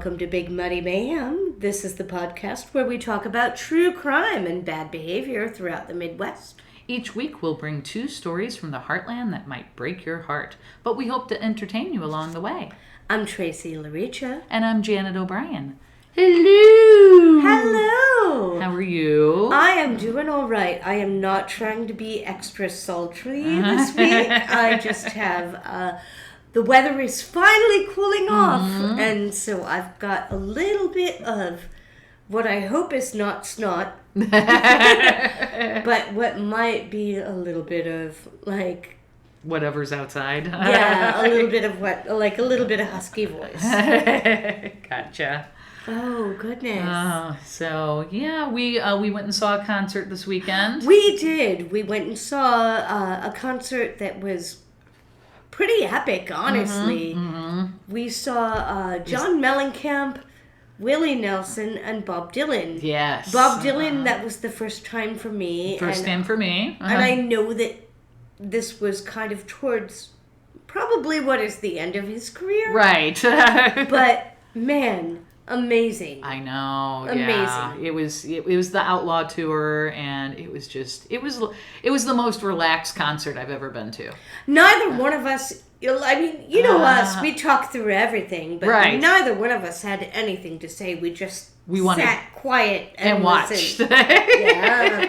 welcome to Big Muddy Mayhem. This is the podcast where we talk about true crime and bad behavior throughout the Midwest. Each week we'll bring 2 stories from the heartland that might break your heart, but we hope to entertain you along the way. I'm Tracey Laricha. And I'm Janet O'Brien. Hello! Hello! How are you? I am doing all right. I am not trying to be extra sultry this week. I just have... the weather is finally cooling off, and so I've got a little bit of what I hope is not snot, but what might be a little bit of, like... Whatever's outside. Yeah, a little bit of a little bit of husky voice. Gotcha. Oh, goodness. So, yeah, we went and saw a concert this weekend. We did. We went and saw a concert that was... pretty epic, honestly. We saw John Mellencamp, Willie Nelson, and Bob Dylan. Yes. Bob Dylan, that was the first time for me. First time for me. And I know that this was kind of towards probably what is the end of his career. Right. But, man... amazing. I know. Amazing. Yeah. It was the Outlaw tour, and it was the most relaxed concert I've ever been to. Neither one of us, I mean, you know us, we talk through everything, but neither one of us had anything to say. We sat quiet and watched. Yeah.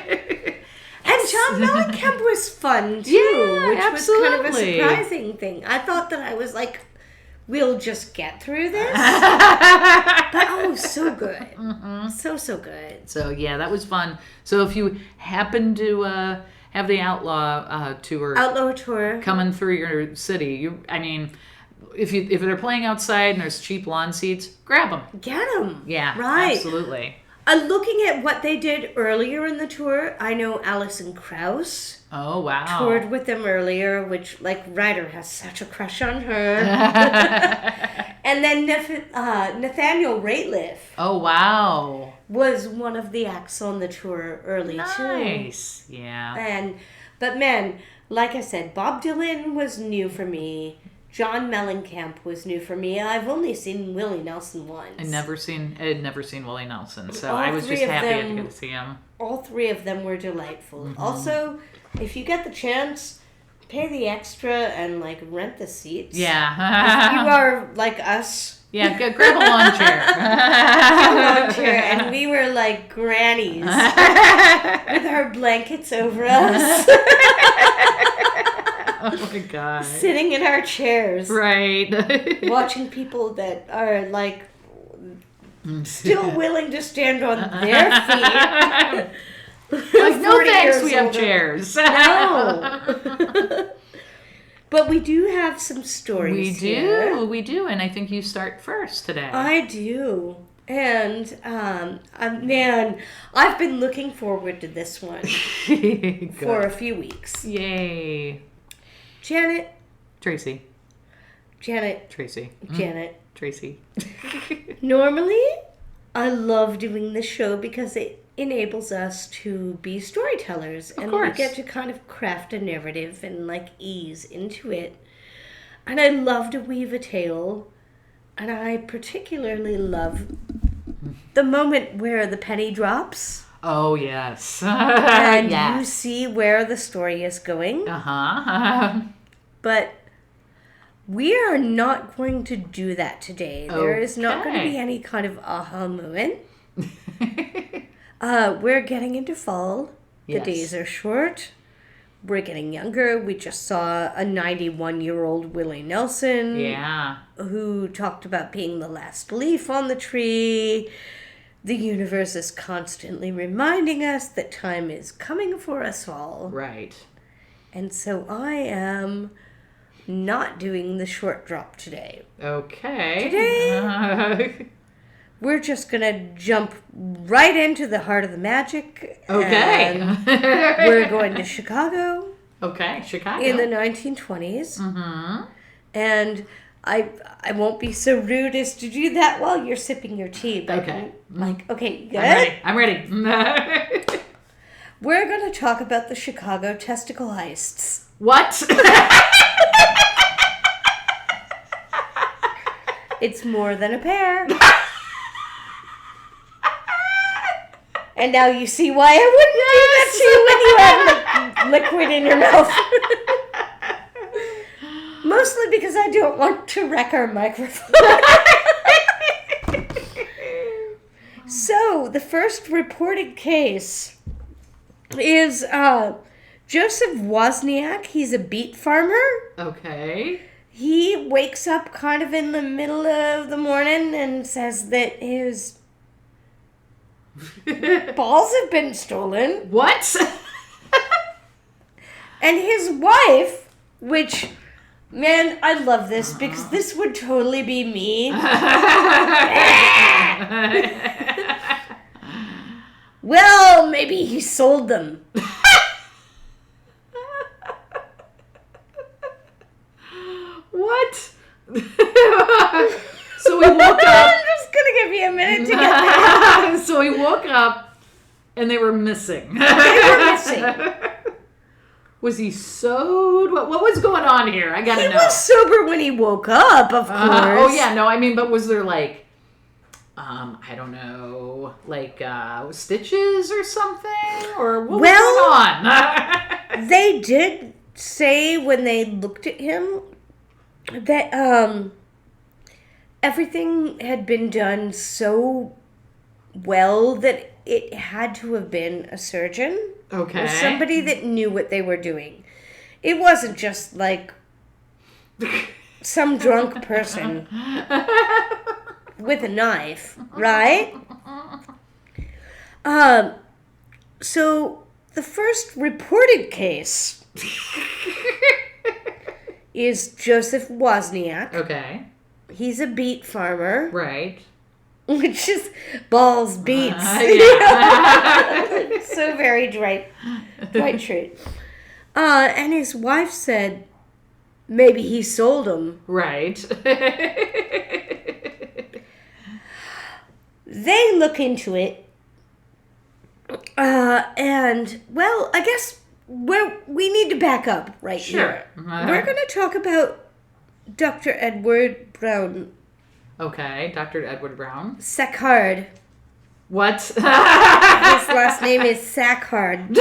And John Mellencamp was fun too, which absolutely. was kind of a surprising thing. I thought that I was like, we'll just get through this. But, so good. So good. So, yeah, that was fun. So, if you happen to have the Outlaw tour coming through your city, if they're playing outside and there's cheap lawn seats, grab them. Get them. Yeah, right. Absolutely. Looking at what they did earlier in the tour, I know Alison Krauss. Oh, wow. Toured with them earlier, which, Ryder has such a crush on her. And then Nathaniel Rateliff. Oh, wow. Was one of the acts on the tour early, too. Nice. Yeah. But, man, like I said, Bob Dylan was new for me. John Mellencamp was new for me. I've only seen Willie Nelson once. I had never seen Willie Nelson, so I was just happy I had to get to see him. All 3 of them were delightful. Also, if you get the chance, pay the extra and rent the seats. Yeah. If you are like us. Yeah, grab a lawn chair. And we were like grannies with our blankets over us. Oh my God. Sitting in our chairs. Right. Watching people that are still willing to stand on their feet. No thanks, we have chairs. No. But we do have some stories here. We do, and I think you start first today. I do. And, man, I've been looking forward to this one for a few weeks. Yay. Janet. Tracy. Janet. Tracy. Janet. Tracy. Normally, I love doing this show because it enables us to be storytellers. And we get to kind of craft a narrative and, ease into it. And I love to weave a tale. And I particularly love the moment where the penny drops. Oh, yes. And you see where the story is going. Uh-huh. But we are not going to do that today. There is not going to be any kind of aha moment. We're getting into fall. The days are short. We're getting younger. We just saw a 91-year-old Willie Nelson. Yeah. Who talked about being the last leaf on the tree. The universe is constantly reminding us that time is coming for us all. Right. And so I am not doing the short drop today. Okay. Today, we're just going to jump right into the heart of the magic. Okay. And we're going to Chicago. Okay, Chicago. In the 1920s. Mm-hmm. And I won't be so rude as to do that while you're sipping your tea. But okay. Okay, you good? I'm ready. We're going to talk about the Chicago Testicle Heists. What? It's more than a pair. And now you see why I wouldn't do that to you when you have liquid in your mouth. Mostly because I don't want to wreck our microphone. So, the first reported case is Joseph Wozniak. He's a beet farmer. Okay. He wakes up kind of in the middle of the morning and says that his balls have been stolen. What? And his wife, which, man, I love this because this would totally be me. Well, maybe he sold them. What? So he woke up. I'm just going to give you a minute to get there. So he woke up and they were missing. They were missing. Was he sewed? What was going on here? I gotta know. He was sober when he woke up, of course. Oh, yeah. No, I mean, but was there like, I don't know, like stitches or something? Or what was going on? They did say when they looked at him that everything had been done so well that it had to have been a surgeon. Okay. Or somebody that knew what they were doing. It wasn't just like some drunk person with a knife, right? So the first reported case is Joseph Wozniak. Okay. He's a beet farmer. Right. Which is balls beets. Yeah. So very right true. And his wife said maybe he sold them. Right. They look into it. And, well, I guess we need to back up here. We're going to talk about Dr. Edward Brown. Okay, Dr. Edward Brown. Saccard. What? His last name is Saccard.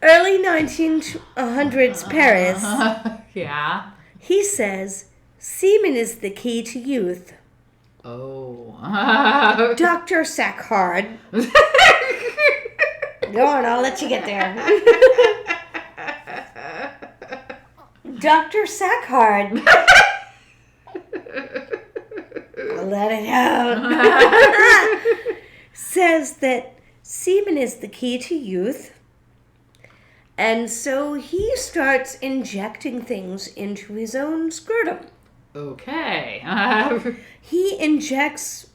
Early 1900s Paris. Yeah. He says, semen is the key to youth. Oh. Dr. Saccard. Go on, I'll let you get there. Dr. Saccard. I'll let it out. Says that semen is the key to youth. And so he starts injecting things into his own scrotum. Okay. He injects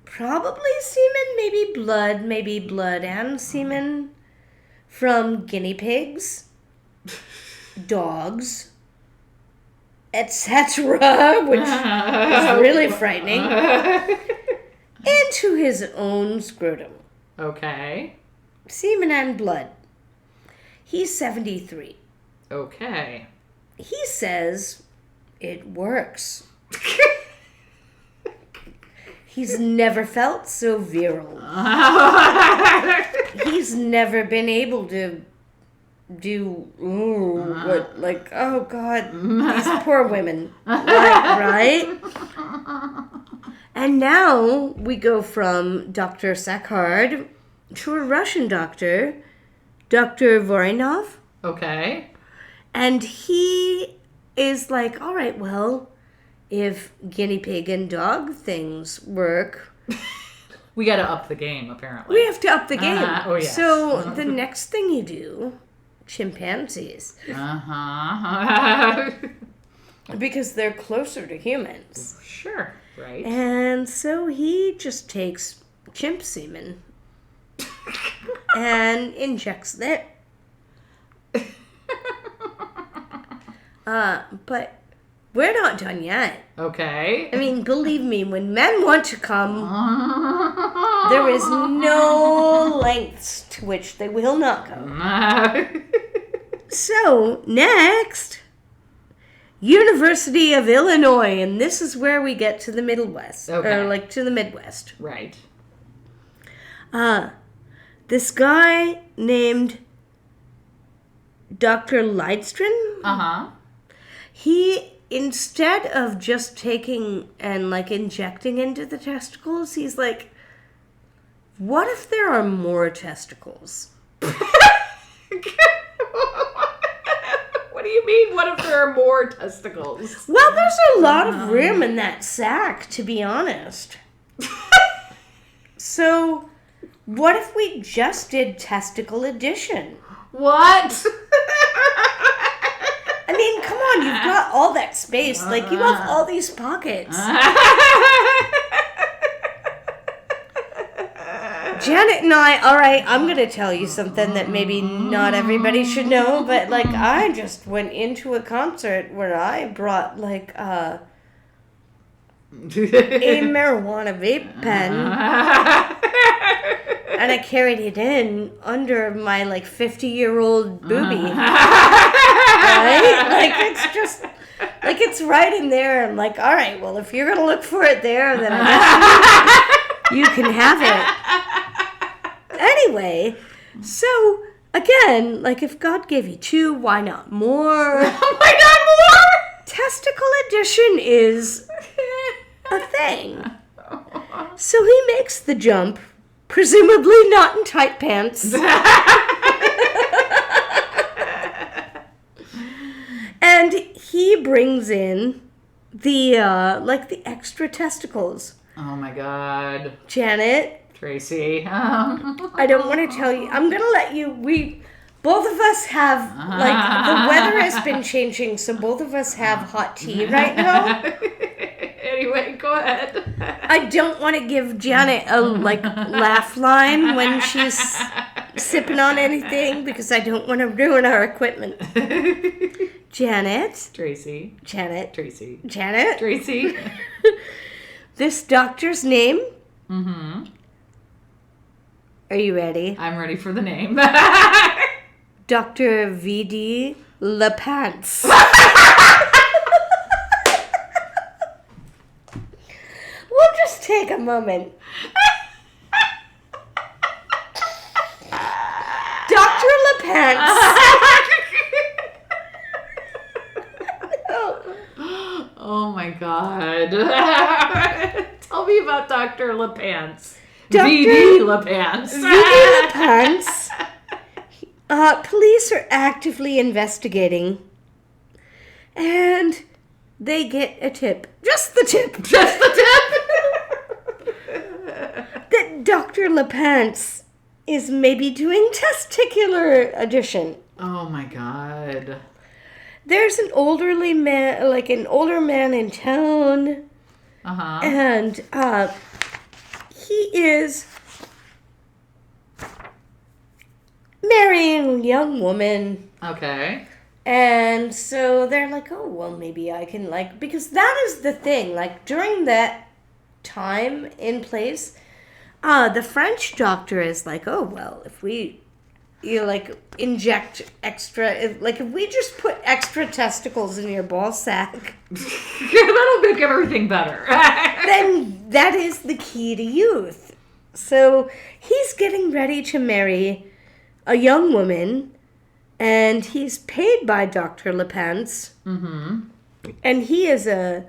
probably semen, maybe blood and semen from guinea pigs, dogs, etc., which is really frightening, into his own scrotum. Okay. Semen and blood. He's 73. Okay. He says it works. He's never felt so virile. He's never been able to do, oh God, these poor women, right? And now we go from Dr. Saccard to a Russian doctor, Dr. Voronov. Okay. And he is like, all right, well, if guinea pig and dog things work, we got to up the game, apparently. we have to up the game. Oh, yes. So the next thing you do, chimpanzees. Because they're closer to humans. Sure, right. And so he just takes chimp semen and injects it. But we're not done yet. Okay. I mean, believe me, when men want to come, there is no lengths to which they will not go. So, next, University of Illinois, and this is where we get to the Middle West, okay. or like to the Midwest. Right. This guy named Dr. Leidstrom. He, instead of just taking and like injecting into the testicles, he's like, what if there are more testicles? What do you mean, what if there are more testicles? Well, there's a lot of room in that sack, to be honest. So, what if we just did testicle addition? What? I mean, come on, you've got all that space. Like, you have all these pockets. Janet and I, all right, I'm going to tell you something that maybe not everybody should know, but, like, I just went into a concert where I brought, like, a marijuana vape pen, and I carried it in under my, like, 50-year-old boobie. Right? Like, it's just, like, it's right in there. I'm like, all right, well, if you're going to look for it there, then I guess you can have it. Anyway, so, again, like, if God gave you 2, why not more? Why not more? Testicle addition is a thing. So he makes the jump, presumably not in tight pants. And he brings in the, like, the extra testicles. Oh, my God. Janet. Tracy. I don't want to tell you. I'm going to let you. Both of us have, like, the weather has been changing, so both of us have hot tea right now. Anyway, go ahead. I don't want to give Janet a, like, laugh line when she's sipping on anything because I don't want to ruin our equipment. Janet. Tracy. Janet. Tracy. Janet. Tracy. This doctor's name. Mm-hmm. Are you ready? I'm ready for the name. Dr. V.D. LePants. We'll just take a moment. Dr. LePants. Oh my God. Tell me about Dr. LePants. V.D. LePants. V.D. LePants. Police are actively investigating. And they get a tip. Just the tip. Just the tip? That Dr. LePants is maybe doing testicular addition. Oh my God. There's an older man in town. Uh-huh. And he is marrying a young woman. Okay. And so they're like, oh, well, maybe I can, like, because that is the thing. Like, during that time in place, the French doctor is like, oh, well, if we, inject extra, if we just put extra testicles in your ball sack. That'll make everything better. Then that is the key to youth. So he's getting ready to marry a young woman, and he's paid by Dr. LePants. Mm-hmm. And he is a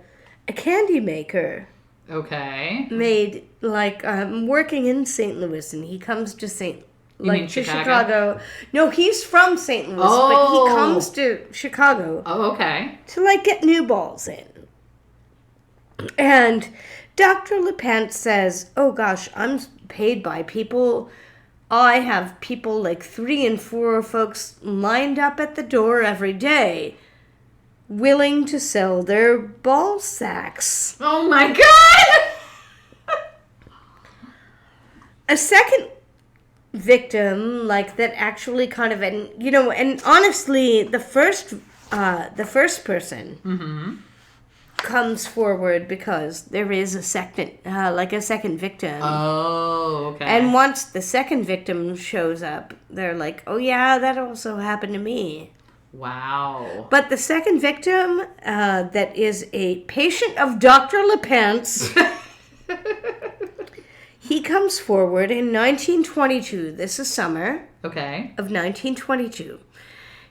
candy maker. Okay. Made, working in St. Louis, and he comes to Chicago? No, he's from St. Louis, but he comes to Chicago. Oh, okay. To, get new balls in. And Dr. LePants says, oh gosh, I'm paid by people. I have people 3 and 4 folks lined up at the door every day, willing to sell their ball sacks. Oh my God! A second victim, that actually kind of, and honestly, the first person comes forward because there is a second victim. Oh, okay. And once the second victim shows up, they're like, oh yeah, that also happened to me. Wow. But the second victim, that is a patient of Dr. LePence, he comes forward in 1922. This is summer. Okay. Of 1922.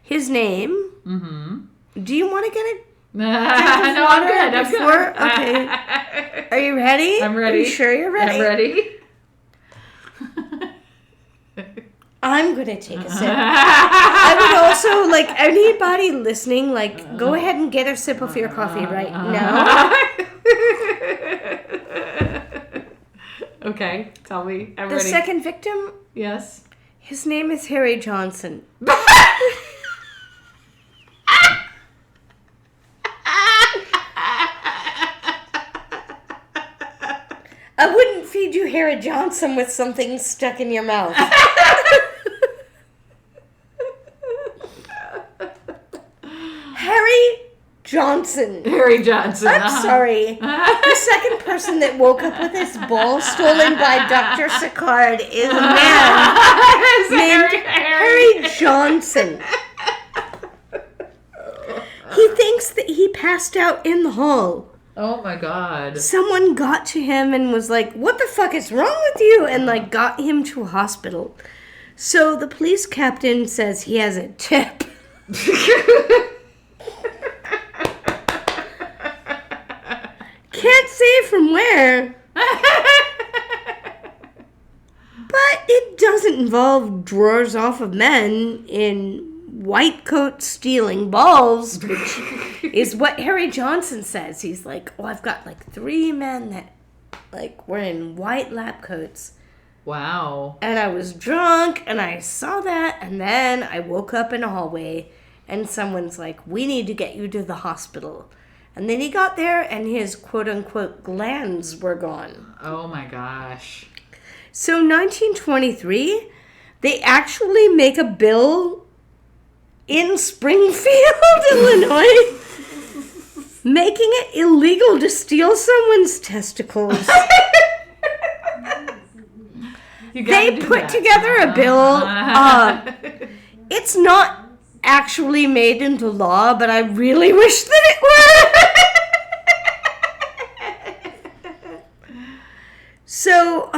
His name. Mm-hmm. Do you want to get it? No, I'm good. I'm good. Okay. Are you ready? I'm ready. Are you sure you're ready? I'm ready. I'm going to take a sip. I would also, like, anybody listening, like, go ahead and get a sip of your coffee right now. Okay, tell me. I'm ready. The second victim? Yes. His name is Harry Johnson. I wouldn't feed you Harry Johnson with something stuck in your mouth. Harry Johnson. Harry Johnson. I'm sorry. The second person that woke up with his ball stolen by Dr. Sicard is a man named Harry Johnson. He thinks that he passed out in the hall. Oh my God. Someone got to him and was like, what the fuck is wrong with you? And like got him to a hospital. So the police captain says he has a tip. Can't say from where. But it doesn't involve drawers off of men in white coats stealing balls, which is what Harry Johnson says. He's like, oh, I've got like 3 men that like were in white lab coats. Wow. And I was drunk and I saw that, and then I woke up in a hallway and someone's like, we need to get you to the hospital. And then he got there and his quote-unquote glands were gone. Oh my gosh. So 1923, they actually make a bill in Springfield, Illinois, making it illegal to steal someone's testicles. They put together a bill. It's not actually made into law, but I really wish that it were. So,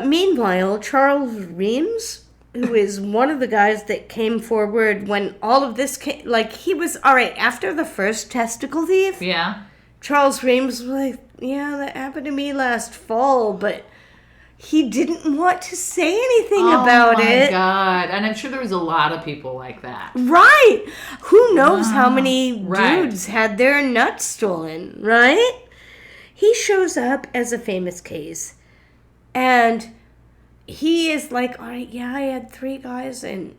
meanwhile, Charles Reams, who is one of the guys that came forward when all of this came, like, he was, all right, after the first testicle thief. Yeah. Charles Reams was like, yeah, that happened to me last fall, but he didn't want to say anything about it. Oh, my God. And I'm sure there was a lot of people like that. Right. Who knows how many dudes had their nuts stolen, right? He shows up as a famous case. And he is like, all right, yeah, I had 3 guys in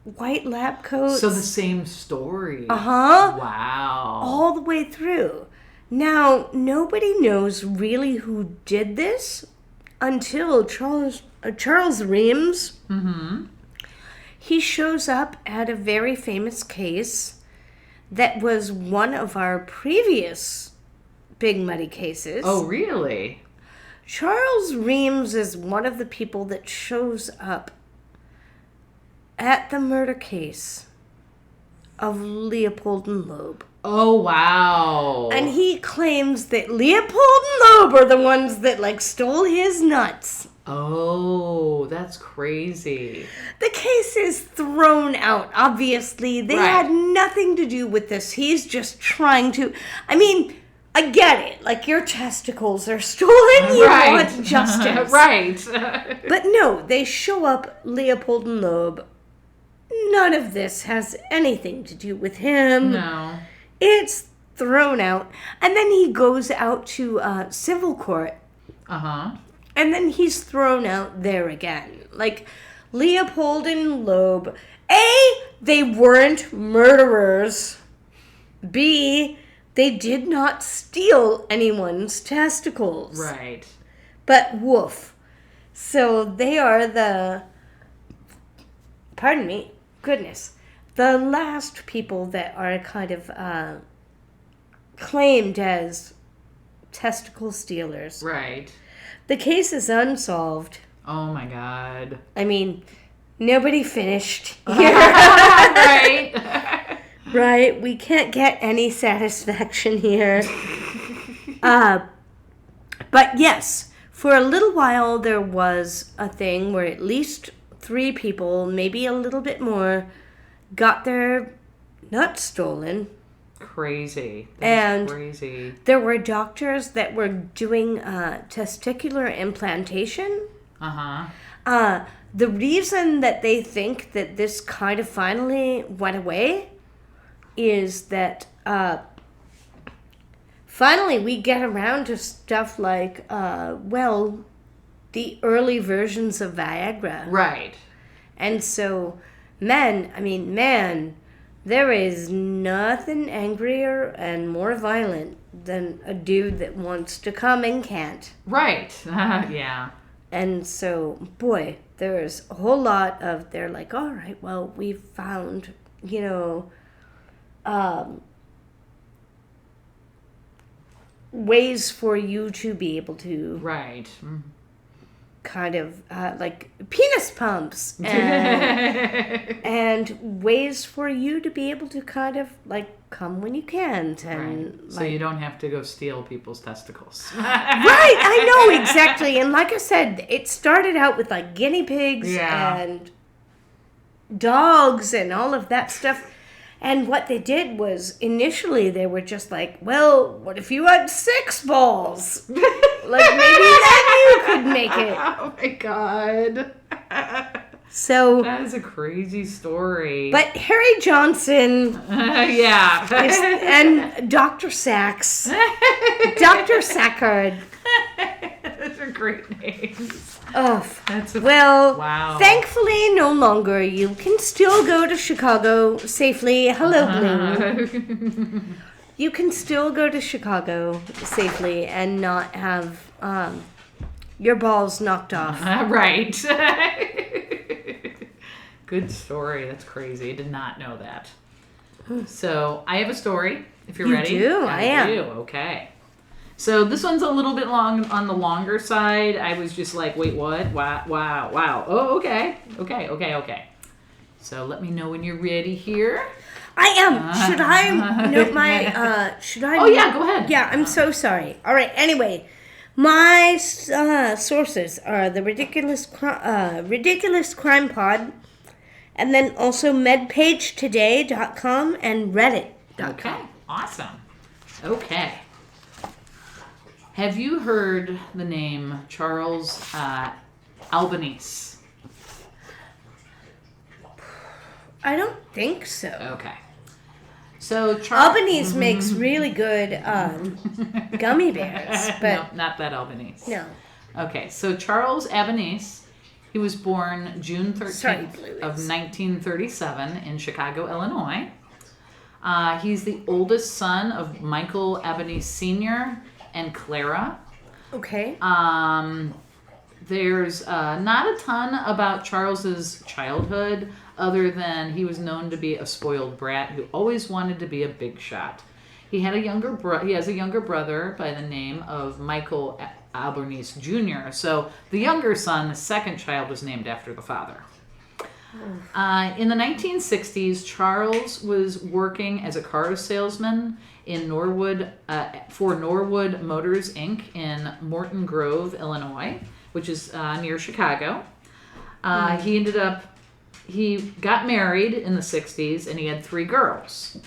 white lab coats. So the same story. Uh-huh. Wow. All the way through. Now, nobody knows really who did this until Charles Reams. Mm-hmm. He shows up at a very famous case that was one of our previous Big Muddy cases. Oh, really? Charles Reams is one of the people that shows up at the murder case of Leopold and Loeb. Oh, wow. And he claims that Leopold and Loeb are the ones that, like, stole his nuts. Oh, that's crazy. The case is thrown out, obviously. They had nothing to do with this. He's just trying to... I mean, I get it. Like, your testicles are stolen. You want justice. Right. But no, they show up, Leopold and Loeb. None of this has anything to do with him. No. It's thrown out. And then he goes out to civil court. Uh-huh. And then he's thrown out there again. Like, Leopold and Loeb. A, they weren't murderers. B, they did not steal anyone's testicles. Right. But woof. So they are the... Pardon me. Goodness. The last people that are kind of claimed as testicle stealers. Right. The case is unsolved. Oh my God. I mean, Nobody finished. Right. Right. We can't get any satisfaction here. But yes, for a little while there was a thing where at least 3 people, maybe a little bit more, got their nuts stolen. Crazy. That's crazy. There were doctors that were doing testicular implantation. The reason that they think that this kind of finally went away is that finally we get around to stuff like, the early versions of Viagra. Right. And so, man, there is nothing angrier and more violent than a dude that wants to come and can't. Right. Yeah. And so, boy, there's a whole lot of, they're like, all right, well, we've found, ways for you to be able to... Right. kind of like penis pumps and ways for you to be able to kind of like come when you can't, and right. So you don't have to go steal people's testicles. Right, I know, exactly. And like I said, it started out with like guinea pigs and dogs and all of that stuff. And what they did was, initially, they were just like, well, what if you had 6 balls? Like, maybe then you could make it. Oh, my God. So... That is a crazy story. But Harry Johnson... and Dr. Sachs. Dr. Sackard. Those are great names. Oh, wow. Thankfully, no longer. You can still go to Chicago safely. Hello, Blue. You can still go to Chicago safely and not have your balls knocked off. Right. Good story. That's crazy. I did not know that. So, I have a story, if you're ready. You do? I am. Okay. So this one's a little bit long on the longer side. I was just like, wait, what? Wow. Oh, okay. So let me know when you're ready here. I am. Should I note my, Oh, yeah, go ahead. Yeah, I'm so sorry. All right, anyway. My sources are the Ridiculous Crime Pod, and then also medpagetoday.com and reddit.com. Okay, awesome. Okay. Have you heard the name Charles Albanese? I don't think so. Okay. So Albanese makes really good gummy bears, but no, not that Albanese. No. Okay, so Charles Albanese, he was born June 13th of 1937 in Chicago, Illinois. He's the oldest son of Michael Albanese Sr. and Clara. Okay. There's not a ton about Charles's childhood, other than he was known to be a spoiled brat who always wanted to be a big shot. He has a younger brother by the name of Michael Albanese Jr. So the younger son, the second child, was named after the father. In the 1960s, Charles was working as a car salesman in Norwood for Norwood Motors Inc. in Morton Grove, Illinois, which is near Chicago. He got married in the 60s, and he had 3 girls.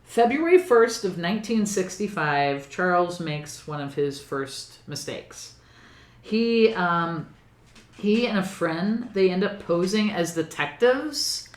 February 1st of 1965, Charles makes one of his first mistakes. He and a friend, they end up posing as detectives,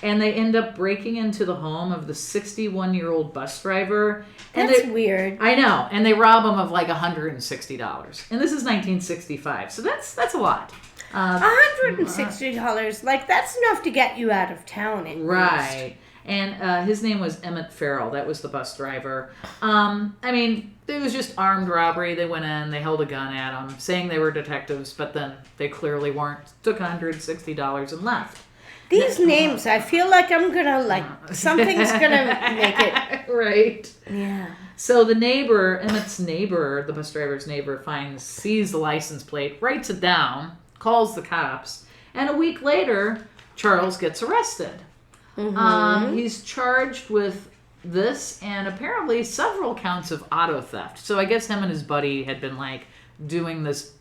and they end up breaking into the home of the 61-year-old bus driver. That's weird. I know, and they rob him of like $160. And this is 1965, so that's a lot. $160, like that's enough to get you out of town. Right. And his name was Emmett Farrell. That was the bus driver. It was just armed robbery. They went in, they held a gun at him, saying they were detectives, but then they clearly weren't. Took $160 and left. These names, I feel like I'm gonna, something's gonna make it. Right. Yeah. So the neighbor, Emmett's neighbor, the bus driver's neighbor, sees the license plate, writes it down, calls the cops, And a week later, Charles gets arrested. He's charged with this and apparently several counts of auto theft. So I guess him and his buddy had been like doing this.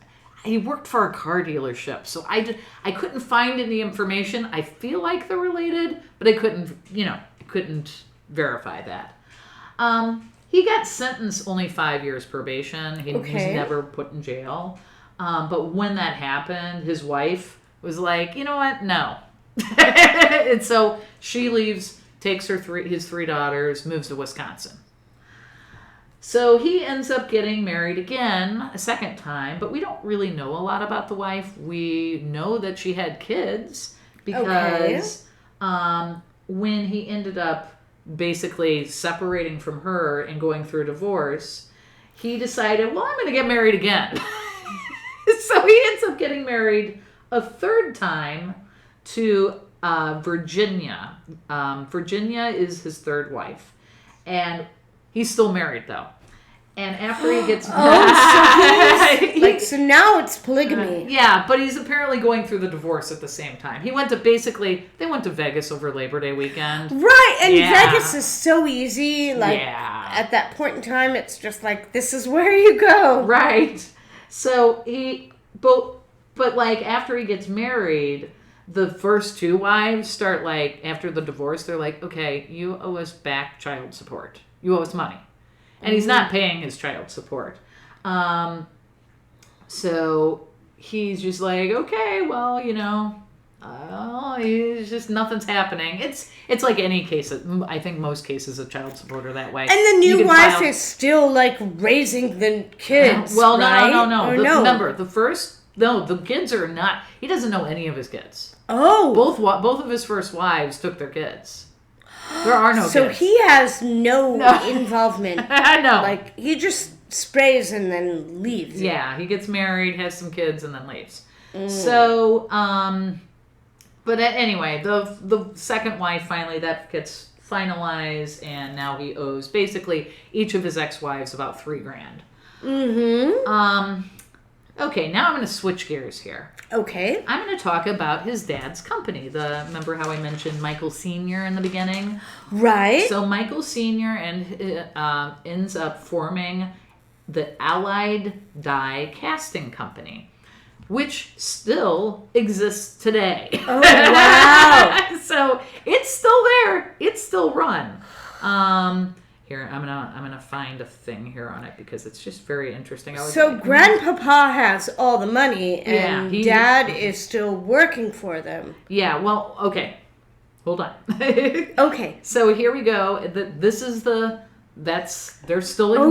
He worked for a car dealership, so I couldn't find any information. I feel like they're related, but I couldn't verify that. He got sentenced only 5 years probation. He was never put in jail. But when that happened, his wife was like, you know what? No. And so she leaves, takes his 3 daughters, moves to Wisconsin. So he ends up getting married again a second time, but we don't really know a lot about the wife. We know that she had kids because when he ended up basically separating from her and going through a divorce, he decided, well, I'm going to get married again. So he ends up getting married a third time to Virginia. Virginia is his third wife. And he's still married, though. And after he gets married... so now it's polygamy. Yeah, but he's apparently going through the divorce at the same time. They went to Vegas over Labor Day weekend. Right, and Vegas is so easy. At that point in time, it's just like, this is where you go. Right. So but after he gets married, the first 2 wives start after the divorce, they're like, okay, you owe us back child support. You owe us money. And he's not paying his child support. So he's just like, okay, well, he's just, nothing's happening. It's like any case. I think most cases of child support are that way. And the new wife is still raising the kids. Right? No. Remember, the kids are not, he doesn't know any of his kids. Oh. Both of his first wives took their kids. There are no kids. So he has no involvement. No. He just sprays and then leaves. Yeah, he gets married, has some kids, and then leaves. So, but anyway, the second wife finally, that gets finalized, and now he owes basically each of his ex-wives about $3,000. Okay, now I'm going to switch gears here. Okay. I'm going to talk about his dad's company. Remember how I mentioned Michael Sr. in the beginning? Right. So Michael Sr. ends up forming the Allied Die Casting Company, which still exists today. Oh, wow. So it's still there. It's still run. Here, I'm gonna find a thing here on it because it's just very interesting. So Grandpapa has all the money, and Dad is still working for them. Yeah. Well, okay. Hold on. Okay. So here we go. They're still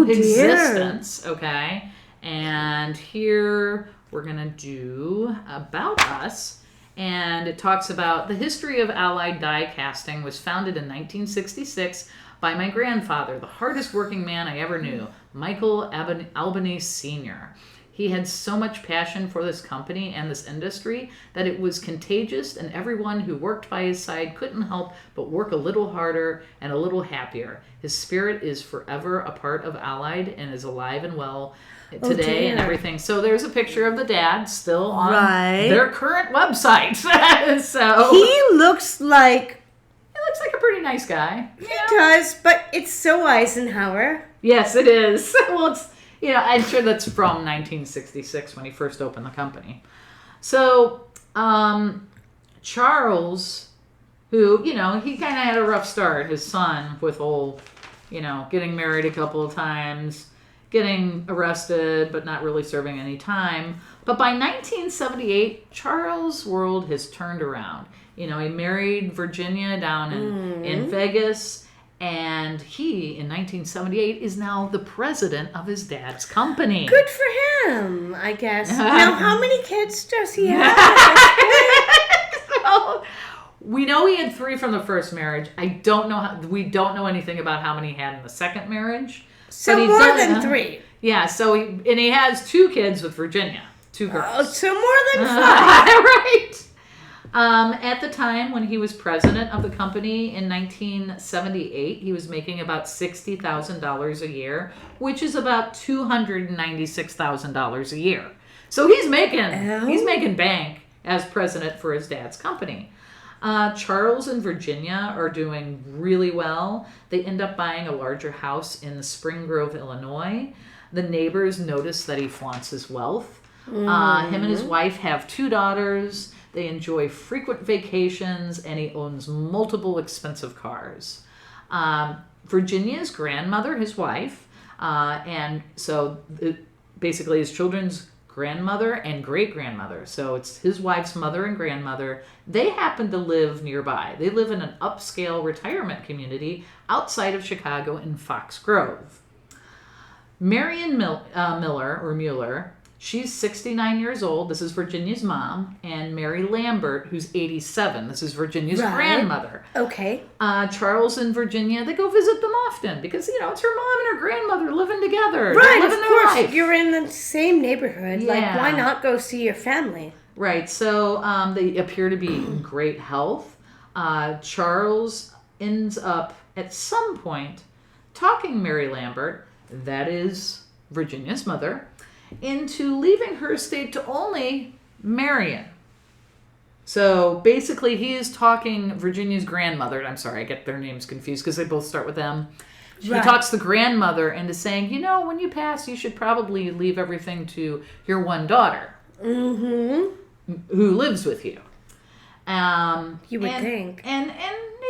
in existence. Okay. And here we're gonna do About Us, and it talks about the history of Allied Die Casting was founded in 1966. By my grandfather, the hardest working man I ever knew, Michael Albanese Sr. He had so much passion for this company and this industry that it was contagious, and everyone who worked by his side couldn't help but work a little harder and a little happier. His spirit is forever a part of Allied and is alive and well today and everything. So there's a picture of the dad still on their current website. So he looks like a pretty nice guy. He does, but it's so Eisenhower. Yes, it is. Well, it's, I'm sure that's from 1966 when he first opened the company. So, Charles, who, he kind of had a rough start, his son, with getting married a couple of times, getting arrested, but not really serving any time. But by 1978, Charles' world has turned around. He married Virginia down in Vegas, and he, in 1978, is now the president of his dad's company. Good for him, I guess. Now, how many kids does he have? So, we know he had 3 from the first marriage. We don't know anything about how many he had in the second marriage. So more than 3. Yeah, so he has 2 kids with Virginia, 2 girls. Oh, so more than 5. Right. At the time when he was president of the company in 1978, he was making about $60,000 a year, which is about $296,000 a year. So he's making bank. as president for his dad's company. Charles and Virginia are doing really well. They end up buying a larger house in Spring Grove, Illinois. The neighbors notice that he flaunts his wealth. Him and his wife have 2 daughters. They enjoy frequent vacations, and he owns multiple expensive cars. Virginia's grandmother, his wife, and so basically his children's grandmother and great-grandmother. So it's his wife's mother and grandmother. They happen to live nearby. They live in an upscale retirement community outside of Chicago in Fox Grove. Marion Mueller, she's 69 years old. This is Virginia's mom. And Mary Lambert, who's 87. This is Virginia's grandmother. Okay. Charles and Virginia, they go visit them often because, it's her mom and her grandmother living together. Right, living of course. their life. You're in the same neighborhood. Yeah. Like, why not go see your family? Right. So they appear to be in great health. Charles ends up, at some point, talking Mary Lambert, that is Virginia's mother, into leaving her estate to only Marion. So basically he is talking Virginia's grandmother. I'm sorry, I get their names confused because they both start with M. He talks the grandmother into saying, when you pass, you should probably leave everything to your one daughter who lives with you. You would think. And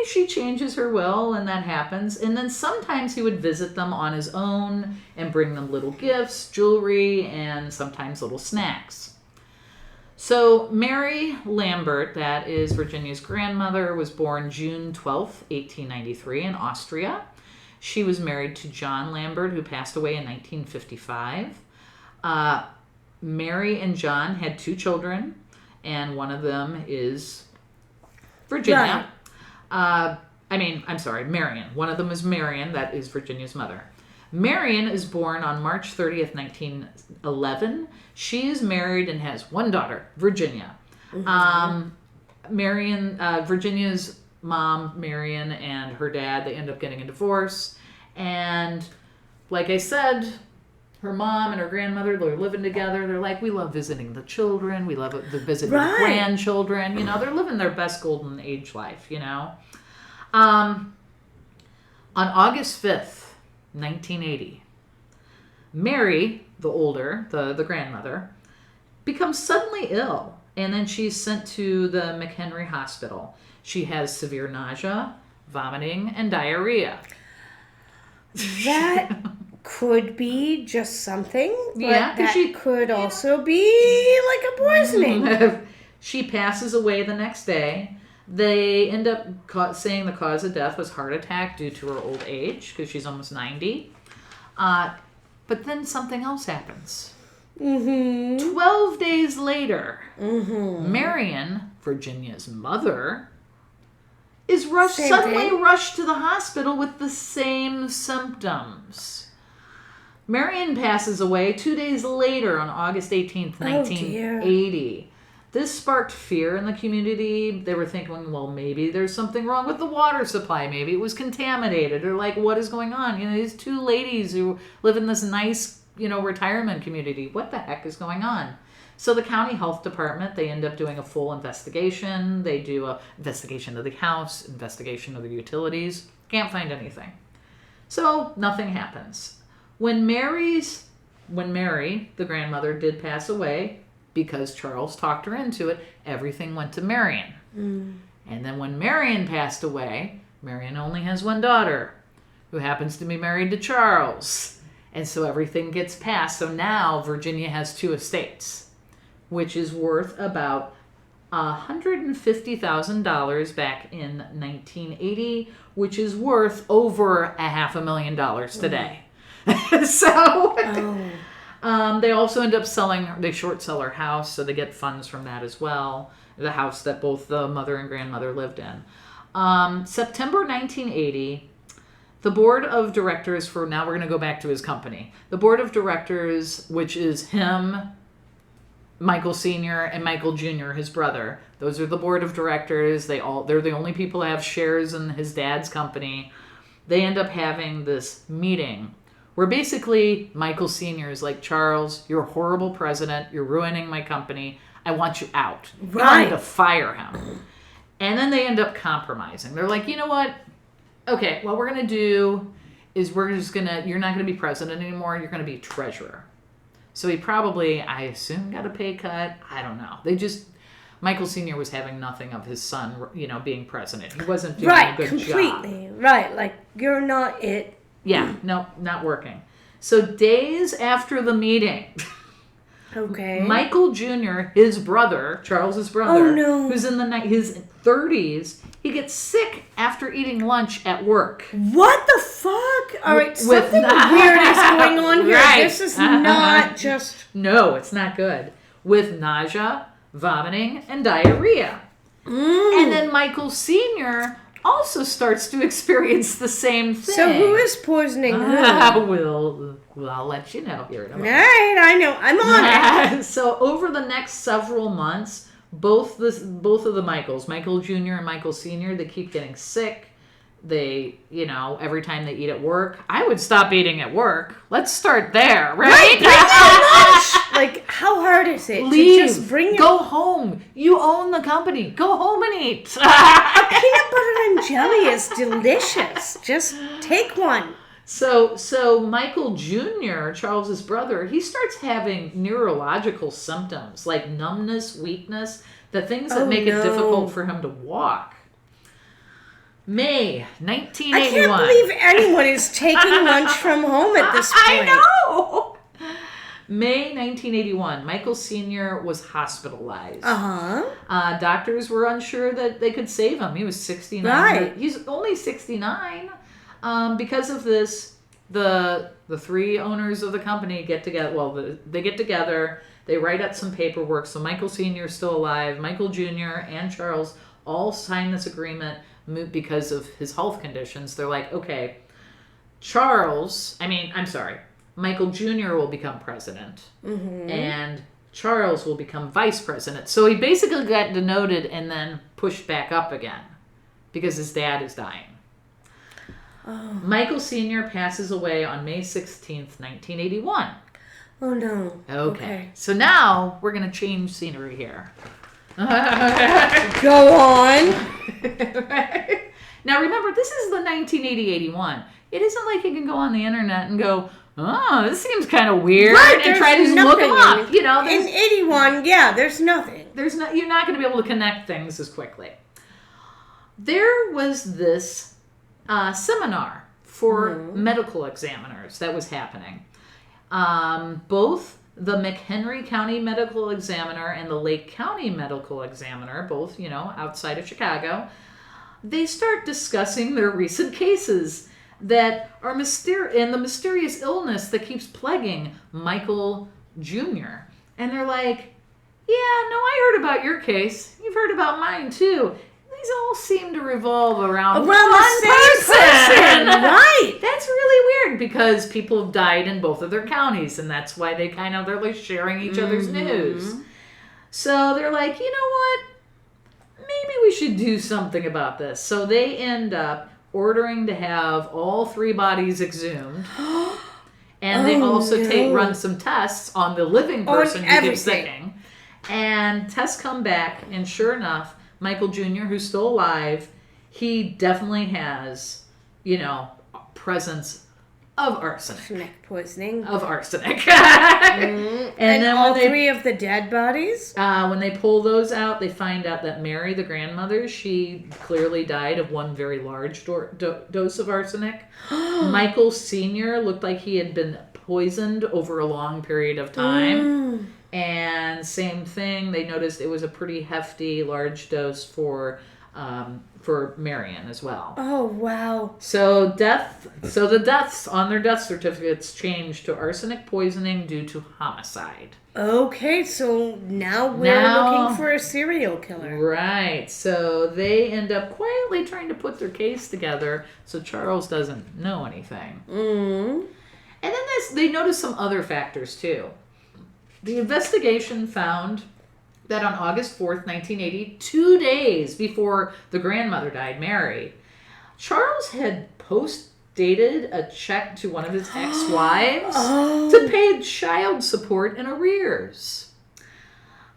she changes her will, and that happens. And then sometimes he would visit them on his own and bring them little gifts, jewelry, and sometimes little snacks. So Mary Lambert, that is Virginia's grandmother, was born June 12th, 1893 in Austria. She was married to John Lambert, who passed away in 1955. Mary and John had 2 children, and one of them is Virginia. Marion. One of them is Marion, that is Virginia's mother. Marion is born on March 30th, 1911. She is married and has 1 daughter, Virginia. Virginia's mom, Marion, and her dad, they end up getting a divorce. And like I said, her mom and her grandmother, they're living together. They're like, we love visiting the children. We love visiting the grandchildren. They're living their best golden age life, On August 5th, 1980, Mary, the older, the grandmother, becomes suddenly ill. And then she's sent to the McHenry Hospital. She has severe nausea, vomiting, and diarrhea. That could be just something, but that she could also be like a poisoning. She passes away the next day. They end up saying the cause of death was heart attack due to her old age, because she's almost 90. But then something else happens. 12 days later, Marion, Virginia's mother, is suddenly rushed to the hospital with the same symptoms. Marion passes away 2 days later on August 18th, 1980. This sparked fear in the community. They were thinking, well, maybe there's something wrong with the water supply. Maybe it was contaminated, or like, what is going on? These 2 ladies who live in this nice, retirement community. What the heck is going on? So the county health department, they end up doing a full investigation. They do a investigation of the house, investigation of the utilities. Can't find anything. So nothing happens. When Mary, the grandmother, did pass away, because Charles talked her into it, everything went to Marion. And then when Marion passed away, Marion only has 1 daughter, who happens to be married to Charles. And so everything gets passed. So now Virginia has 2 estates, which is worth about $150,000 back in 1980, which is worth over $500,000 today. They also end up they short sell her house, so they get funds from that as well. The house that both the mother and grandmother lived in. September 1980, the board of directors now we're going to go back to his company. The board of directors, which is him, Michael Sr., and Michael Jr., his brother. Those are the board of directors. They're the only people who have shares in his dad's company. They end up having this meeting where basically Michael Sr. is like, Charles, you're a horrible president. You're ruining my company. I want you out. Right. They wanted to fire him. And then they end up compromising. They're like, you know what? Okay, what we're going to do is you're not going to be president anymore. You're going to be treasurer. So he probably, I assume, got a pay cut. I don't know. Michael Sr. was having nothing of his son, being president. He wasn't doing a good job. Right, completely. Right, like, you're not it. Yeah, no, not working. So days after the meeting, okay, Michael Jr., his brother, Charles's brother, who's in his 30s, he gets sick after eating lunch at work. What the fuck? All right, something weird is going on here. Right. This is not just... No, it's not good. With nausea, vomiting, and diarrhea. And then Michael Sr. also starts to experience the same thing. So who is poisoning who? I'll let you know here in a moment. All right, I know. I'm on it. So over the next several months, both of the Michaels, Michael Jr. and Michael Sr., they keep getting sick. They, every time they eat at work, I would stop eating at work. Let's start there, right? Lunch. Like, how hard is it? Leave. To just bring Go home. You own the company. Go home and eat. A peanut butter and jelly is delicious. Just take one. So Michael Jr., Charles's brother, he starts having neurological symptoms like numbness, weakness, the things that make it difficult for him to walk. May 1981. I can't believe anyone is taking lunch from home at this point. I know. May 1981, Michael Sr. was hospitalized. Doctors were unsure that they could save him. He was 69. Right. He's only 69. Because of this, the three owners of the company get together. Well, they get together. They write up some paperwork. So Michael Sr. is still alive. Michael Jr. and Charles all sign this agreement because of his health conditions. They're like, okay, Michael Jr. will become president, and Charles will become vice president. So he basically got denoted and then pushed back up again because his dad is dying. Oh. Michael Sr. passes away on May 16th, 1981. Oh, no. Okay. So now we're going to change scenery here. Go on. Now remember, this is the 1980-81. It isn't like you can go on the internet and go, oh, this seems kind of weird, and try to look them up. In 81, there's nothing. You're not going to be able to connect things as quickly. There was this seminar for medical examiners that was happening. Both the McHenry County Medical Examiner and the Lake County Medical Examiner, both, outside of Chicago, they start discussing their recent cases that are and the mysterious illness that keeps plaguing Michael Jr. And they're like, I heard about your case. You've heard about mine too. These all seem to revolve around one person. Right. That's really weird because people have died in both of their counties, and that's why they're like sharing each other's news. So they're like, you know what? Maybe we should do something about this. So they end up ordering to have all three bodies exhumed. And they also run some tests on the living person who keeps sicking. And tests come back, and sure enough, Michael Jr., who's still alive, he definitely has, presence of arsenic. Arsenic poisoning. Of arsenic. And then all three of the dead bodies? When they pull those out, they find out that Mary, the grandmother, she clearly died of one very large dose of arsenic. Michael Sr. looked like he had been poisoned over a long period of time. And same thing, they noticed it was a pretty hefty, large dose for Marion as well. Oh, wow. So the deaths on their death certificates changed to arsenic poisoning due to homicide. Okay, so now we're looking for a serial killer. Right. So they end up quietly trying to put their case together so Charles doesn't know anything. And then they noticed some other factors too. The investigation found that on August 4th, 1980, 2 days before the grandmother died, Mary, Charles had post-dated a check to one of his ex-wives to pay child support in arrears.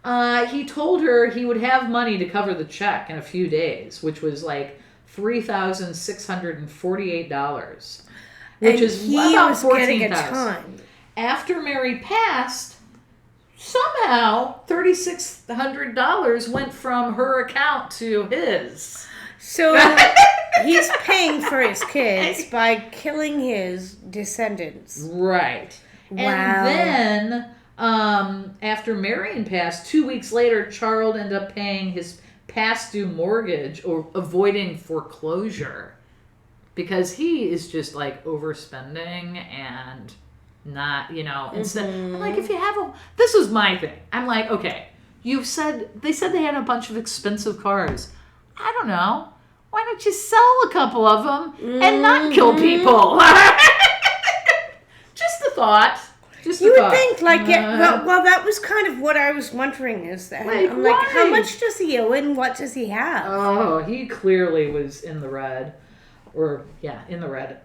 He told her he would have money to cover the check in a few days, which was like $3,648, which is about $14,000. After Mary passed, somehow $3,600 went from her account to his. So he's paying for his kids by killing his descendants. Right. Wow. And then after Marion passed, 2 weeks later, Charles ended up paying his past due mortgage or avoiding foreclosure because he is just like overspending and not, instead. I'm like, if you have this was my thing. I'm like, okay, they said they had a bunch of expensive cars. I don't know. Why don't you sell a couple of them and not kill people? Just a thought. You would think, like, well, that was kind of what I was wondering is that. I'm like, how much does he owe and what does he have? Oh, he clearly was in the red. In the red.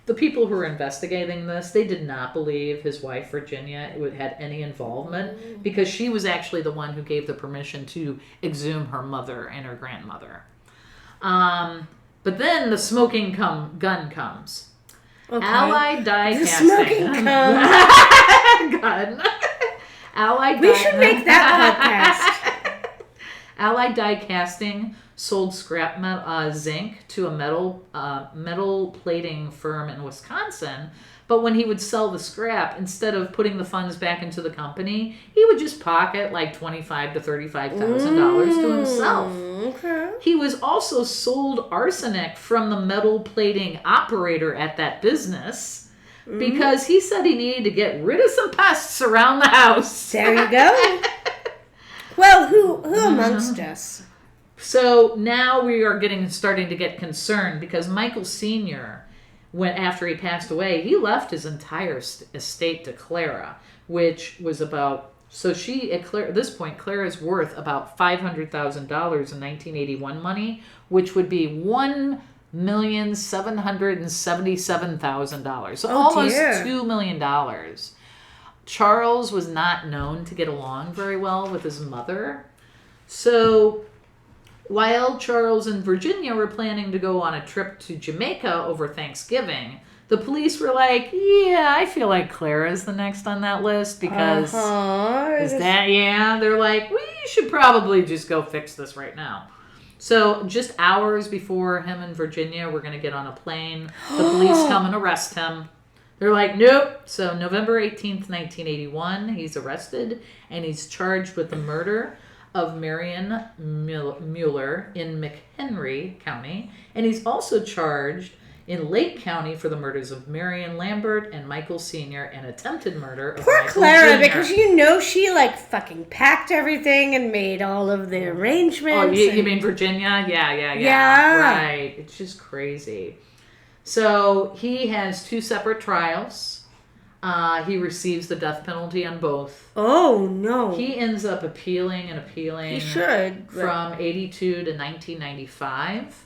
The people who were investigating this, they did not believe his wife, Virginia, had any involvement because she was actually the one who gave the permission to exhume her mother and her grandmother. But then the smoking gun comes. Okay. Allied die casting. Smoking gun. Allied we should make that podcast. Allied die casting sold scrap zinc to a metal plating firm in Wisconsin. But when he would sell the scrap, instead of putting the funds back into the company, he would just pocket like $25,000 to $35,000 to himself. Okay. He was also sold arsenic from the metal plating operator at that business because he said he needed to get rid of some pests around the house. There you go. Well, who amongst us? So now we are starting to get concerned because Michael Sr., after he passed away, he left his entire estate to Clara, which was about, at this point, Clara's worth about $500,000 in 1981 money, which would be $1,777,000. So almost $2 million. Charles was not known to get along very well with his mother. So while Charles and Virginia were planning to go on a trip to Jamaica over Thanksgiving, the police were like, yeah, I feel like Clara's the next on that list because they're like, we should probably just go fix this right now. So just hours before him and Virginia were going to get on a plane, the police come and arrest him. They're like, nope. So November 18th, 1981, he's arrested and he's charged with the murder of Marion Mueller in McHenry County, and he's also charged in Lake County for the murders of Marion Lambert and Michael Sr. and attempted murder of Poor Michael Clara, Jr. because she like fucking packed everything and made all of the arrangements. Oh, you mean Virginia? Yeah. Right. It's just crazy. So he has 2 separate trials. He receives the death penalty on both. Oh, no. He ends up appealing. He should. From 82 to 1995.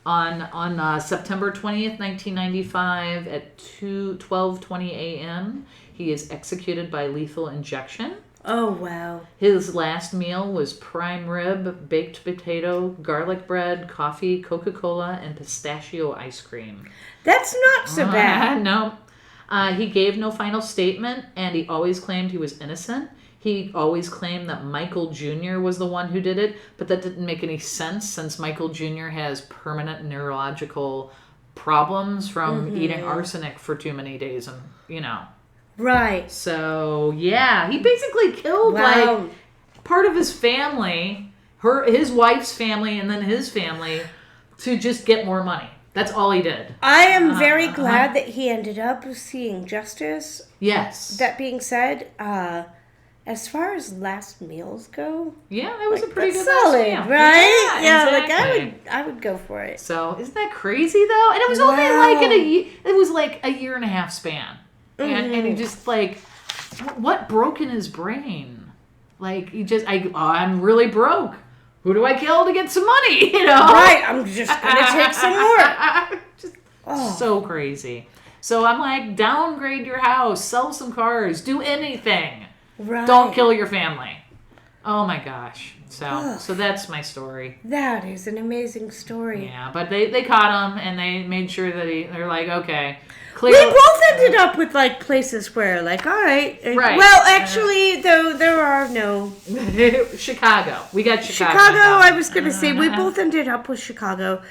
On September 20th, 1995 at 12:20 a.m., he is executed by lethal injection. Oh, wow. His last meal was prime rib, baked potato, garlic bread, coffee, Coca-Cola, and pistachio ice cream. That's not so bad. No. He gave no final statement, and he always claimed he was innocent. He always claimed that Michael Jr. was the one who did it, but that didn't make any sense since Michael Jr. has permanent neurological problems from eating arsenic for too many days, and Right. So, yeah, he basically killed, part of his family, his wife's family, and then his family, to just get more money. That's all he did. I am very glad that he ended up seeing justice. Yes. That being said, as far as last meals go, yeah, that was a pretty good solid, meal. right? Yeah, exactly. I would go for it. So, isn't that crazy though? And it was only like a year and a half span. And he just what broke in his brain? Like he just, I'm really broke. Who do I kill to get some money? Right, I'm just gonna take some more. So crazy. So I'm like, downgrade your house, sell some cars, do anything. Right. Don't kill your family. Oh my gosh. So that's my story. That is an amazing story. Yeah, but they caught him and they made sure that they're like, okay. We both ended up with like places where like, all right. Right. Well, actually, though, there are no. Chicago. We got Chicago. I was going to say, we both ended up with Chicago.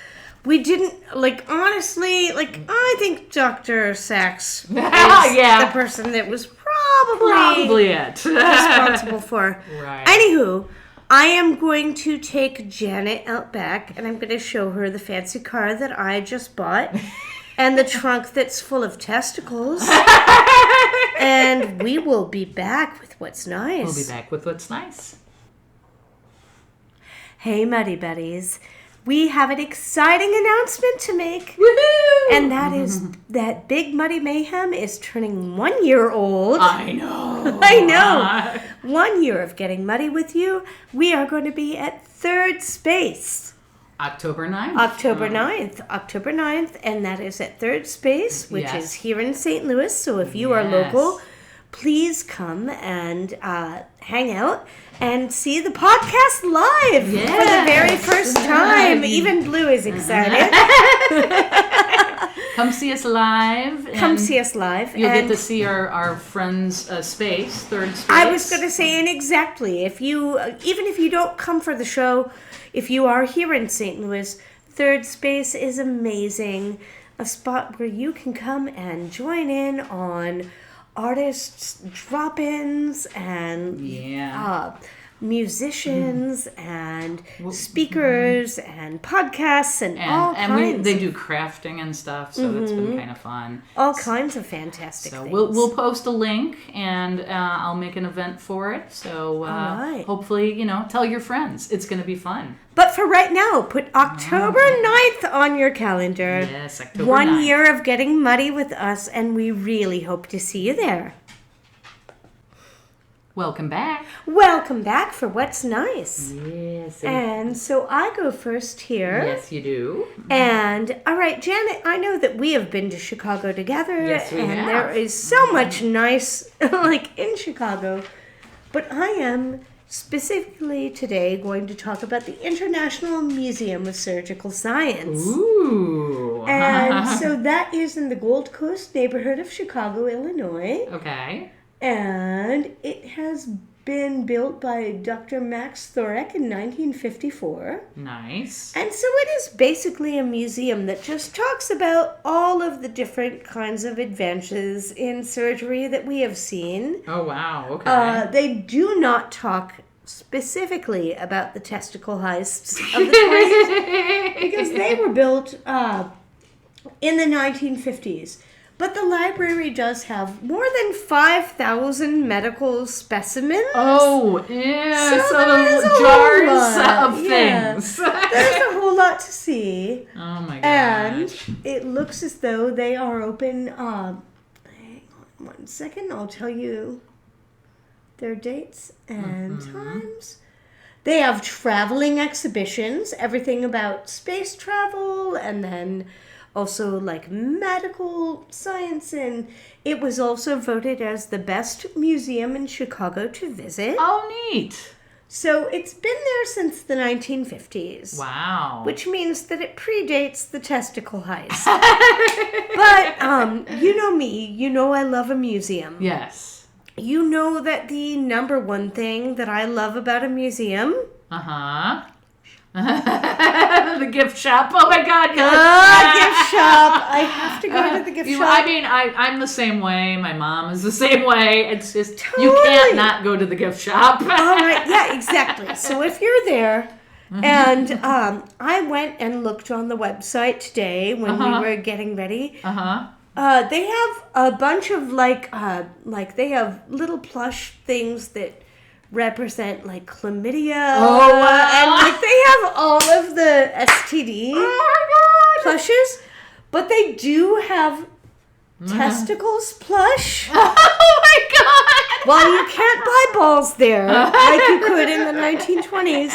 We didn't, like, honestly, like, I think Dr. Sachs is the person that was probably it. responsible for. Right. Anywho, I am going to take Janet out back, and I'm going to show her the fancy car that I just bought, and the trunk that's full of testicles. And we will be back with what's nice. We'll be back with what's nice. Hey, Muddy Buddies. We have an exciting announcement to make. Woohoo! And that is that Big Muddy Mayhem is turning 1 year old. I know. I know. 1 year of getting muddy with you. We are going to be at Third Space. October 9th. October 9th. And that is at Third Space, which is here in St. Louis. So if you are local, please come and hang out and see the podcast live for the very first time. Even Blue is excited. Come see us live. You'll get to see our friends' space, Third Space. I was going to say, and exactly, even if you don't come for the show, if you are here in St. Louis, Third Space is amazing. A spot where you can come and join in on artists' drop-ins and musicians and speakers and podcasts and all kinds. They do crafting and stuff, so that's been kind of fun. All kinds of fantastic things. We'll post a link and I'll make an event for it. So hopefully, tell your friends. It's going to be fun. But for right now, put October 9th on your calendar. Yes, October 9th. 1 year of getting muddy with us, and we really hope to see you there. Welcome back. Welcome back for What's Nice. Yes. And so I go first here. Yes, you do. And, all right, Janet, I know that we have been to Chicago together. Yes, we have. And there is so much nice, in Chicago. But I am specifically today going to talk about the International Museum of Surgical Science. Ooh. And so that is in the Gold Coast neighborhood of Chicago, Illinois. Okay. And it has been built by Dr. Max Thorek in 1954. Nice. And so it is basically a museum that just talks about all of the different kinds of advances in surgery that we have seen. Oh, wow. Okay. They do not talk specifically about the testicle heists of the 20s because they were built in the 1950s. But the library does have more than 5,000 medical specimens. Oh, yeah. So the jars of things. There's a whole lot to see. Oh, my gosh. And it looks as though they are open. Hang on 1 second. I'll tell you their dates and times. They have traveling exhibitions, everything about space travel, and then also like medical science, and it was also voted as the best museum in Chicago to visit. Oh, neat. So it's been there since the 1950s. Wow. Which means that it predates the Testicle Heist. But you know me, you know I love a museum. Yes. You know that the number one thing that I love about a museum... The gift shop. Oh my God. Gift shop. I have to go to the gift shop. I mean, I'm the same way. My mom is the same way. It's just, totally. You can't not go to the gift shop. All right. Yeah, exactly. So if you're there, and I went and looked on the website today when we were getting ready. They have a bunch of they have little plush things that represent like chlamydia. Oh, wow. And they have all of the STD plushes, but they do have testicles plush. Oh my God! While you can't buy balls there like you could in the 1920s,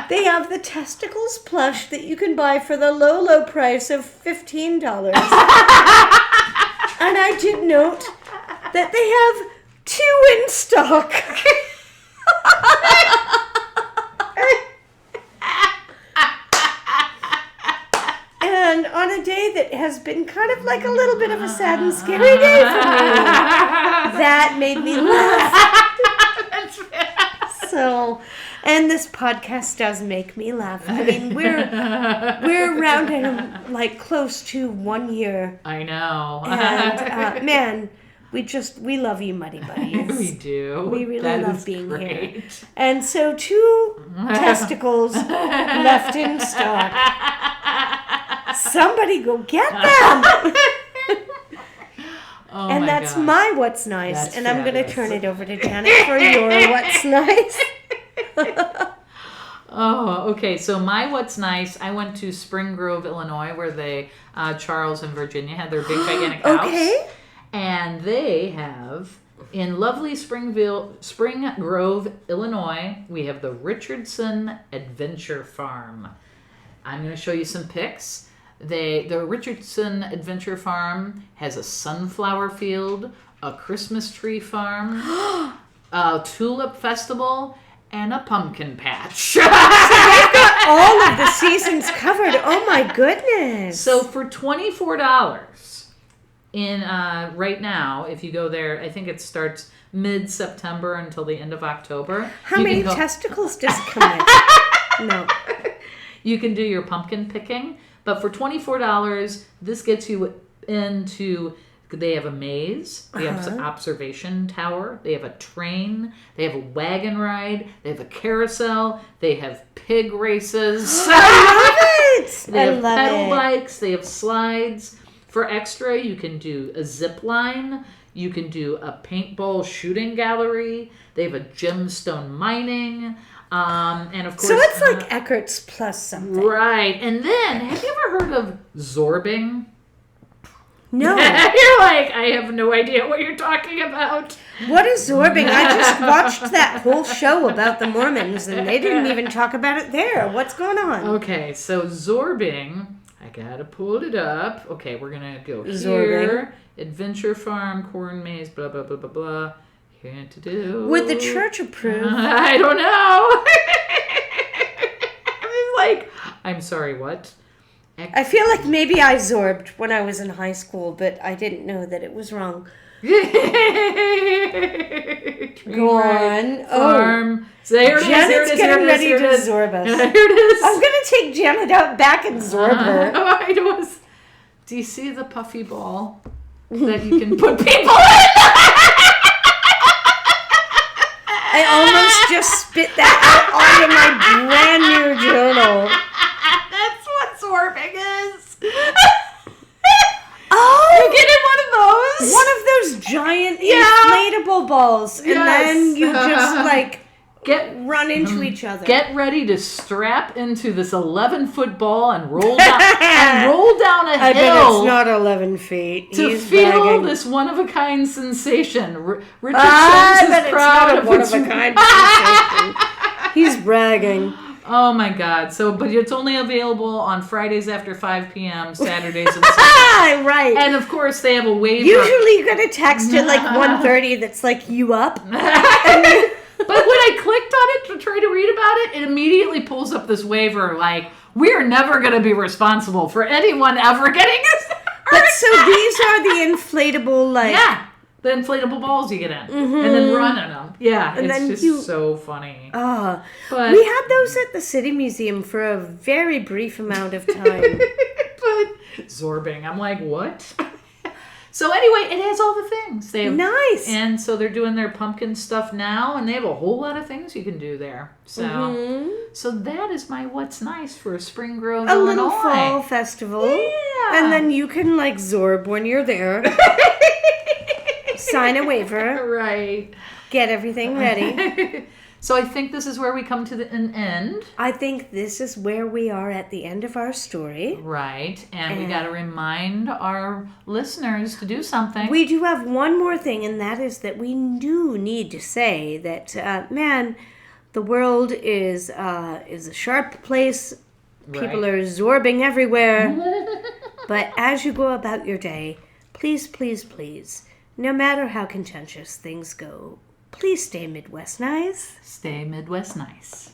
they have the testicles plush that you can buy for the low, low price of $15. And I did note that they have 2 in stock. And on a day that has been kind of like a little bit of a sad and scary day for me, that made me laugh. So, and this podcast does make me laugh. I mean, we're around like close to 1 year. I know. And man, we love you, Muddy Buddies. We do. We really love being here. And so 2 testicles left in stock. Somebody go get them. And that's my What's Nice. That's and fabulous. I'm going to turn it over to Janet for your What's Nice. Oh, okay. So my What's Nice, I went to Spring Grove, Illinois, where they, Charles and Virginia, had their big gigantic house. Okay. And they have, in lovely Spring Grove, Illinois, we have the Richardson Adventure Farm. I'm going to show you some pics. The Richardson Adventure Farm has a sunflower field, a Christmas tree farm, a tulip festival, and a pumpkin patch. So they've got all of the seasons covered. Oh my goodness. So for $24 right now, if you go there, I think it starts mid-September until the end of October. How many testicles does come in? No. You can do your pumpkin picking, but for $24, this gets you into, they have a maze, they have an observation tower, they have a train, they have a wagon ride, they have a carousel, they have pig races. I love it! They have pedal bikes, they have slides. For extra, you can do a zip line, you can do a paintball shooting gallery, they have a gemstone mining. And of course, so it's like Eckert's plus something. Right. And then, have you ever heard of zorbing? No. You're like, I have no idea what you're talking about. What is zorbing? I just watched that whole show about the Mormons, and they didn't even talk about it there. What's going on? Okay, so zorbing, I gotta pull it up. Okay, we're gonna go zorbing. Here. Adventure Farm, corn maze, blah, blah, blah, blah, blah. To do. Would the church approve? I don't know. I'm like, I'm sorry, what? I feel like maybe I zorbed when I was in high school, but I didn't know that it was wrong. Go on. Farm. So here Janet's getting ready to zorb us. Here it is. I'm going to take Janet out back and zorb her. Do you see the puffy ball that you can put people in? I almost just spit that out onto my brand new journal. That's what zorbing is. Oh! You get in one of those? One of those giant inflatable balls. And then you just like run into each other. Get ready to strap into this 11-foot ball and roll down a hill. I bet it's not 11 feet. To feel this one-of-a-kind sensation. Richardson is proud of one-of-a-kind sensation. He's bragging. Oh my God! But it's only available on Fridays after 5 p.m., Saturdays and Sundays. Right. And of course, they have a waiver. Usually, you get a text at like 1:30 that's like, "You up?" But when I clicked on it to try to read about it, it immediately pulls up this waiver like, we are never going to be responsible for anyone ever getting us. But so these are the inflatable, like... Yeah, the inflatable balls you get in. Mm-hmm. And then run in them. Yeah, and it's just so funny. But we had those at the City Museum for a very brief amount of time. But zorbing, I'm like, what? So anyway, it has all the things. They have, nice. And so they're doing their pumpkin stuff now, and they have a whole lot of things you can do there. So so that is my What's Nice for Spring Grove, Illinois. A little fall festival. Yeah. And then you can like zorb when you're there. Sign a waiver. Right. Get everything ready. So I think this is where we come to an end. I think this is where we are at the end of our story. Right. And we got to remind our listeners to do something. We do have one more thing, and that is that we do need to say that, man, the world is a sharp place. People are absorbing everywhere. But as you go about your day, please, please, please, no matter how contentious things go, please stay Midwest nice. Stay Midwest nice.